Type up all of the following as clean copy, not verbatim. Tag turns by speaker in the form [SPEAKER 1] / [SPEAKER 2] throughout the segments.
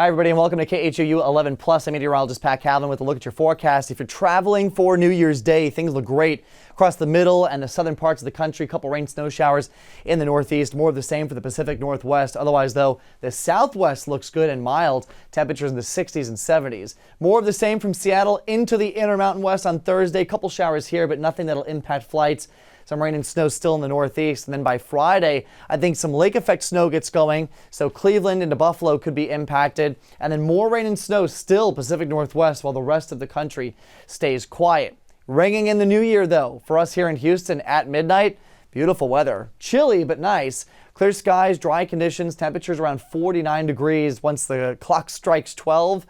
[SPEAKER 1] Hi, everybody, and welcome to KHOU 11 Plus. I'm Meteorologist Pat Cavlin with a look at your forecast. If you're traveling for New Year's Day, things look great across the middle and the southern parts of the country. A couple rain snow showers in the northeast, more of the same for the Pacific Northwest. Otherwise, though, the southwest looks good and mild. Temperatures in the 60s and 70s. More of the same from Seattle into the Intermountain West on Thursday. A couple showers here, but nothing that'll impact flights. Some rain and snow still in the northeast. And then by Friday, I think some lake effect snow gets going. So Cleveland into Buffalo could be impacted. And then more rain and snow still Pacific Northwest while the rest of the country stays quiet. Ringing in the new year, though, for us here in Houston at midnight, beautiful weather. Chilly, but nice. Clear skies, dry conditions, temperatures around 49 degrees once the clock strikes 12.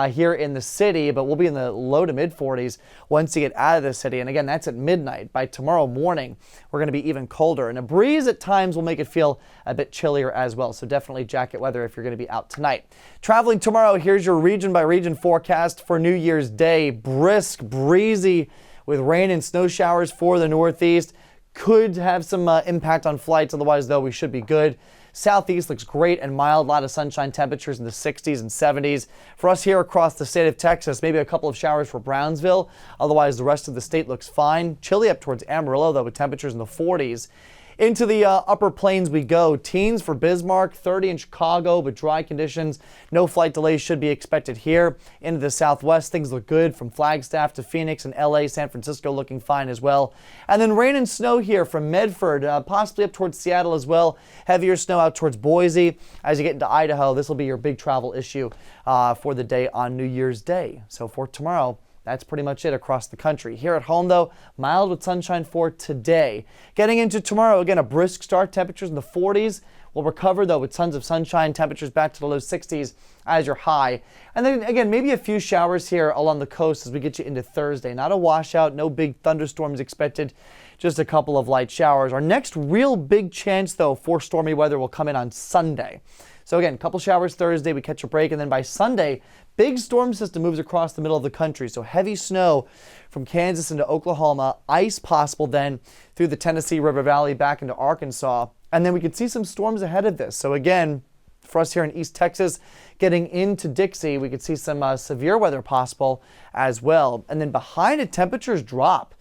[SPEAKER 1] Here in the city, but we'll be in the low to mid 40s once you get out of the city. And again, that's at midnight. By tomorrow morning, we're going to be even colder. And a breeze at times will make it feel a bit chillier as well. So definitely jacket weather if you're going to be out tonight. Traveling tomorrow, here's your region by region forecast for New Year's Day. Brisk, breezy with rain and snow showers for the northeast. Could have some impact on flights. Otherwise, though, we should be good. Southeast looks great and mild. A lot of sunshine, temperatures in the 60s and 70s. For us here across the state of Texas, maybe a couple of showers for Brownsville. Otherwise, the rest of the state looks fine. Chilly up towards Amarillo, though, with temperatures in the 40s. Into the upper plains we go. Teens for Bismarck, 30 in Chicago, but dry conditions. No flight delays should be expected here. Into the southwest, things look good from Flagstaff to Phoenix and LA, San Francisco looking fine as well. And then rain and snow here from Medford, possibly up towards Seattle as well. Heavier snow out towards Boise. As you get into Idaho, this will be your big travel issue for the day on New Year's Day. So for tomorrow, that's pretty much it across the country. Here at home, though, mild with sunshine for today. Getting into tomorrow, again, a brisk start. Temperatures in the 40s. We'll recover, though, with tons of sunshine. Temperatures back to the low 60s as your high. And then, again, maybe a few showers here along the coast as we get you into Thursday. Not a washout, no big thunderstorms expected. Just a couple of light showers. Our next real big chance, though, for stormy weather will come in on Sunday. So again, a couple showers Thursday, we catch a break, and then by Sunday, big storm system moves across the middle of the country. So heavy snow from Kansas into Oklahoma, ice possible then through the Tennessee River Valley back into Arkansas. And then we could see some storms ahead of this. So again, for us here in East Texas, getting into Dixie, we could see some severe weather possible as well. And then behind it, temperatures drop.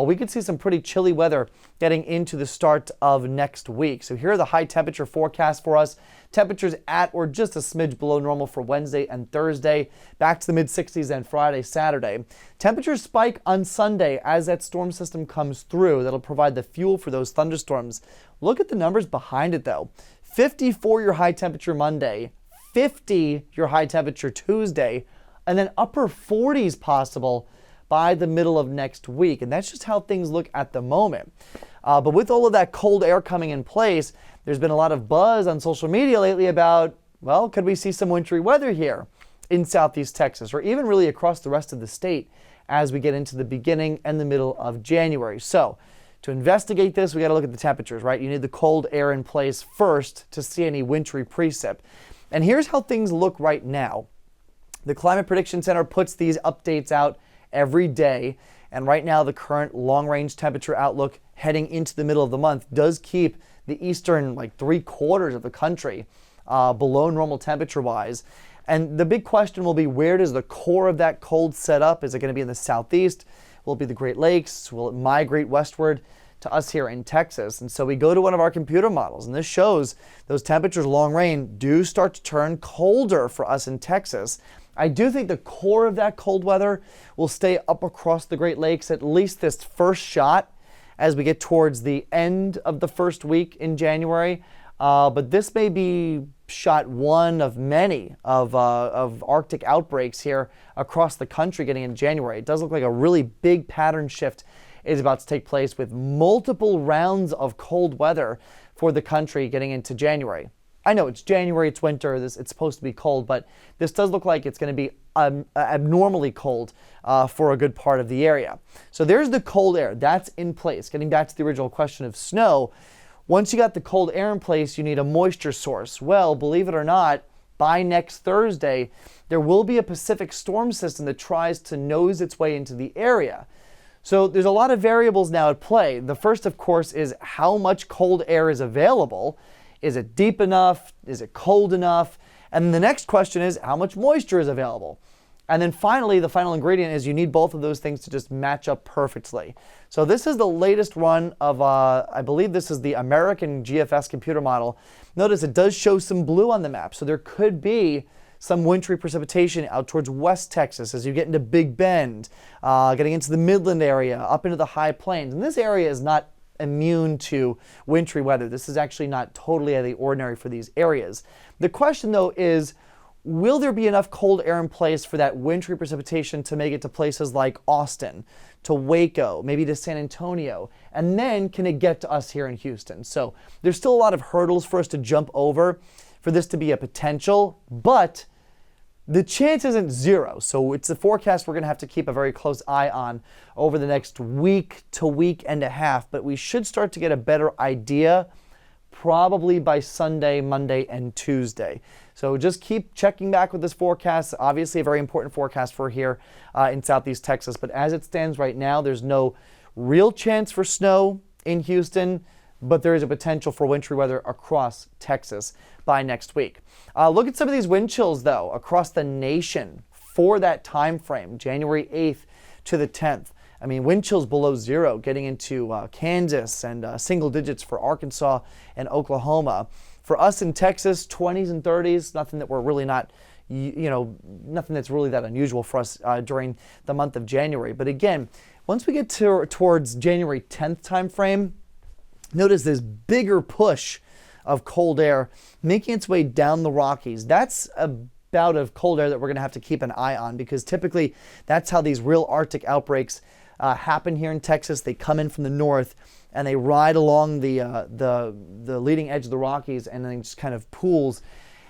[SPEAKER 1] We could see some pretty chilly weather getting into the start of next week. So here are the high temperature forecasts for us. Temperatures at or just a smidge below normal for Wednesday and Thursday. Back to the mid 60s and Friday, Saturday. Temperatures spike on Sunday as that storm system comes through. That'll provide the fuel for those thunderstorms. Look at the numbers behind it though. 54 your high temperature Monday, 50 your high temperature Tuesday, and then upper 40s possible by the middle of next week. And that's just how things look at the moment. But with all of that cold air coming in place, there's been a lot of buzz on social media lately about, well, could we see some wintry weather here in Southeast Texas or even really across the rest of the state as we get into the beginning and the middle of January. So to investigate this, we got to look at the temperatures, right? You need the cold air in place first to see any wintry precip. And here's how things look right now. The Climate Prediction Center puts these updates out every day. And right now, the current long-range temperature outlook heading into the middle of the month does keep the eastern, like 3/4 of the country below normal temperature-wise. And the big question will be, where does the core of that cold set up? Is it going to be in the southeast? Will it be the Great Lakes? Will it migrate westward to us here in Texas? And so we go to one of our computer models, and this shows those temperatures long range do start to turn colder for us in Texas. I do think the core of that cold weather will stay up across the Great Lakes, at least this first shot as we get towards the end of the first week in January. But this may be shot one of many of Arctic outbreaks here across the country getting in January. It does look like a really big pattern shift is about to take place with multiple rounds of cold weather for the country getting into January. I know it's January, it's winter, it's supposed to be cold, but this does look like it's going to be abnormally cold for a good part of the area. So there's the cold air. That's in place. Getting back to the original question of snow, once you got the cold air in place, you need a moisture source. Well, believe it or not, by next Thursday, there will be a Pacific storm system that tries to nose its way into the area. So there's a lot of variables now at play. The first, of course, is how much cold air is available. Is it deep enough? Is it cold enough? And the next question is, how much moisture is available? And then finally, the final ingredient is you need both of those things to just match up perfectly. So this is the latest run of, I believe this is the American GFS computer model. Notice it does show some blue on the map, so there could be some wintry precipitation out towards West Texas as you get into Big Bend, getting into the Midland area, up into the high plains. And this area is not immune to wintry weather. This is actually not totally out of the ordinary for these areas. The question, though, is will there be enough cold air in place for that wintry precipitation to make it to places like Austin, to Waco, maybe to San Antonio? And then can it get to us here in Houston? So there's still a lot of hurdles for us to jump over for this to be a potential, but the chance isn't zero. So it's a forecast we're going to have to keep a very close eye on over the next week to week and a half, but we should start to get a better idea probably by Sunday, Monday, and Tuesday. So just keep checking back with this forecast. Obviously a very important forecast for here in Southeast Texas, but as it stands right now, there's no real chance for snow in Houston, but there is a potential for wintry weather across Texas by next week. Look at some of these wind chills, though, across the nation for that time frame, January 8th to the 10th. I mean, wind chills below zero, getting into Kansas and single digits for Arkansas and Oklahoma. For us in Texas, 20s and 30s, nothing that we're really not, nothing that's really that unusual for us during the month of January. But again, once we get towards January 10th time frame, notice this bigger push of cold air making its way down the Rockies. That's a bout of cold air that we're going to have to keep an eye on, because typically that's how these real Arctic outbreaks happen here in Texas. They come in from the north and they ride along the leading edge of the Rockies, and then just kind of pools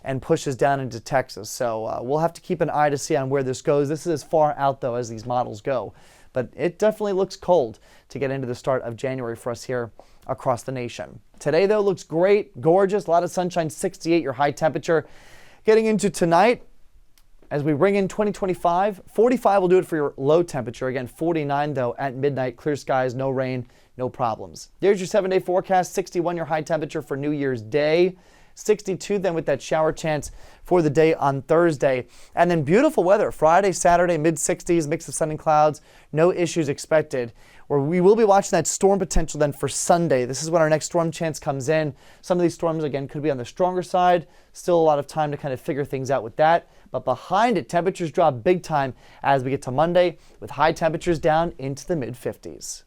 [SPEAKER 1] and pushes down into Texas. So we'll have to keep an eye to see on where this goes. This is as far out, though, as these models go. But it definitely looks cold to get into the start of January for us here across the nation. Today, though, looks great, gorgeous, a lot of sunshine, 68 your high temperature. Getting into tonight, as we bring in 2025, 45 will do it for your low temperature. Again, 49, though, at midnight, clear skies, no rain, no problems. There's your 7-day forecast, 61 your high temperature for New Year's Day. 62 then with that shower chance for the day on Thursday. And then beautiful weather Friday, Saturday, mid-60s, mix of sun and clouds, no issues expected. Where we will be watching that storm potential then for Sunday. This is when our next storm chance comes in. Some of these storms, again, could be on the stronger side. Still a lot of time to kind of figure things out with that. But behind it, temperatures drop big time as we get to Monday with high temperatures down into the mid-50s.